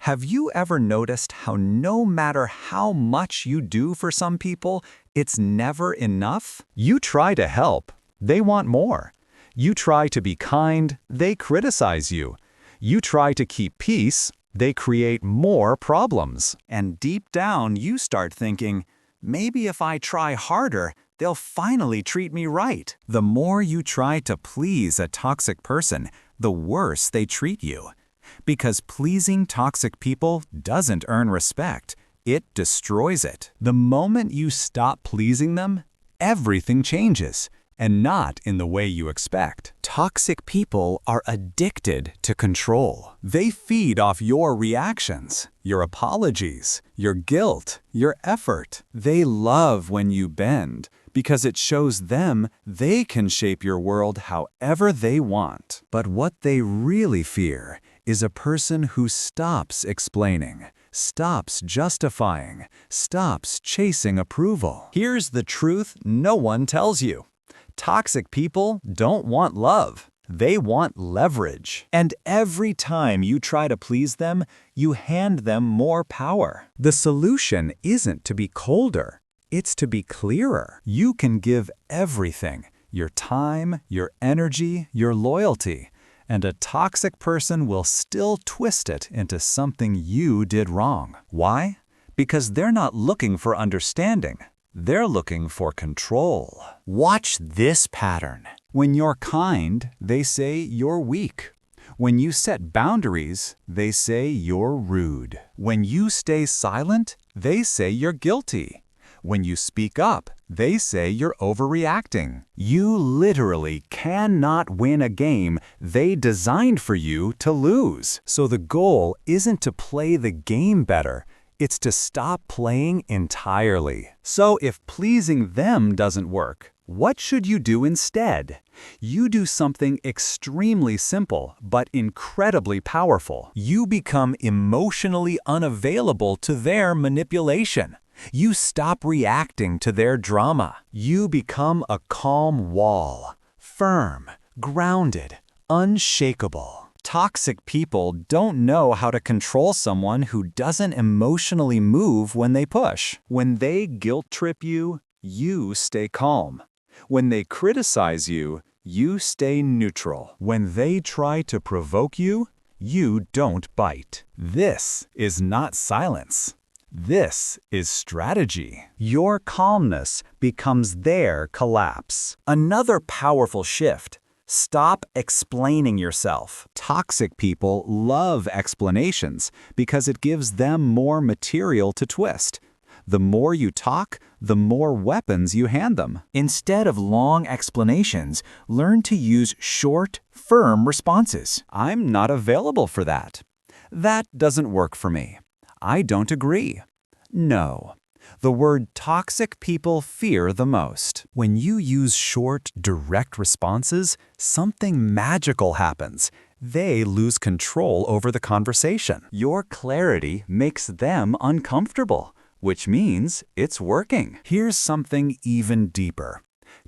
Have you ever noticed how no matter how much you do for some people, it's never enough? You try to help, they want more. You try to be kind, they criticize you. You try to keep peace, they create more problems. And deep down, you start thinking, maybe if I try harder, they'll finally treat me right. The more you try to please a toxic person, the worse they treat you. Because pleasing toxic people doesn't earn respect, it destroys it. The moment you stop pleasing them, everything changes, and not in the way you expect. Toxic people are addicted to control. They feed off your reactions, your apologies, your guilt, your effort. They love when you bend, because it shows them they can shape your world however they want. But what they really fear is a person who stops explaining, stops justifying, stops chasing approval. Here's the truth no one tells you. Toxic people don't want love. They want leverage. And every time you try to please them, you hand them more power. The solution isn't to be colder. It's to be clearer. You can give everything, your time, your energy, your loyalty, and a toxic person will still twist it into something you did wrong. Why? Because they're not looking for understanding. They're looking for control. Watch this pattern. When you're kind, they say you're weak. When you set boundaries, they say you're rude. When you stay silent, they say you're guilty. When you speak up, they say you're overreacting. You literally cannot win a game they designed for you to lose. So the goal isn't to play the game better, it's to stop playing entirely. So if pleasing them doesn't work, what should you do instead? You do something extremely simple but incredibly powerful. You become emotionally unavailable to their manipulation. You stop reacting to their drama. You become a calm wall, firm, grounded, unshakable. Toxic people don't know how to control someone who doesn't emotionally move when they push. When they guilt trip you, you stay calm. When they criticize you, you stay neutral. When they try to provoke you, you don't bite. This is not silence. This is strategy. Your calmness becomes their collapse. Another powerful shift. Stop explaining yourself. Toxic people love explanations because it gives them more material to twist. The more you talk, the more weapons you hand them. Instead of long explanations, learn to use short, firm responses. I'm not available for that. That doesn't work for me. I don't agree. No. The word toxic people fear the most. When you use short, direct responses, something magical happens. They lose control over the conversation. Your clarity makes them uncomfortable, which means it's working. Here's something even deeper.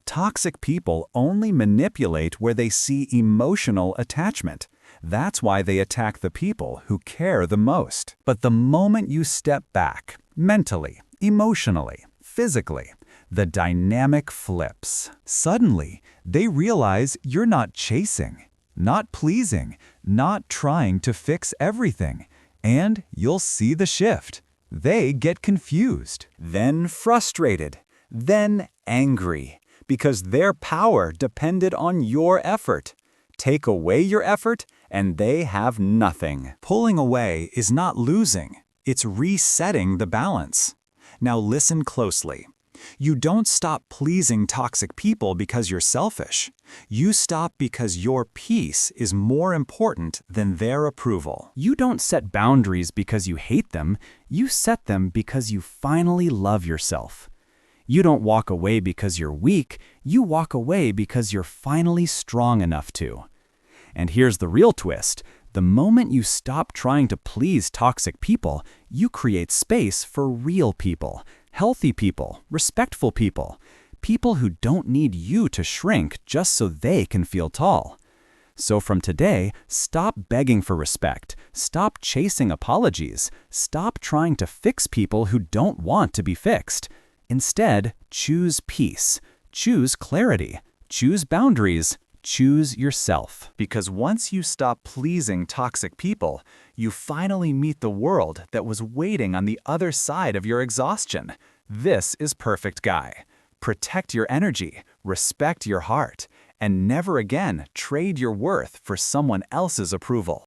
Toxic people only manipulate where they see emotional attachment. That's why they attack the people who care the most. But the moment you step back, mentally, emotionally, physically, the dynamic flips. Suddenly, they realize you're not chasing, not pleasing, not trying to fix everything, and you'll see the shift. They get confused, then frustrated, then angry, because their power depended on your effort. Take away your effort, and they have nothing. Pulling away is not losing. It's resetting the balance. Now listen closely. You don't stop pleasing toxic people because you're selfish. You stop because your peace is more important than their approval. You don't set boundaries because you hate them. You set them because you finally love yourself. You don't walk away because you're weak. You walk away because you're finally strong enough to. And here's the real twist. The moment you stop trying to please toxic people, you create space for real people, healthy people, respectful people, people who don't need you to shrink just so they can feel tall. So from today, stop begging for respect. Stop chasing apologies. Stop trying to fix people who don't want to be fixed. Instead, choose peace. Choose clarity. Choose boundaries. Choose yourself. Because once you stop pleasing toxic people, you finally meet the world that was waiting on the other side of your exhaustion. This is Perfect Guy. Protect your energy, respect your heart, and never again trade your worth for someone else's approval.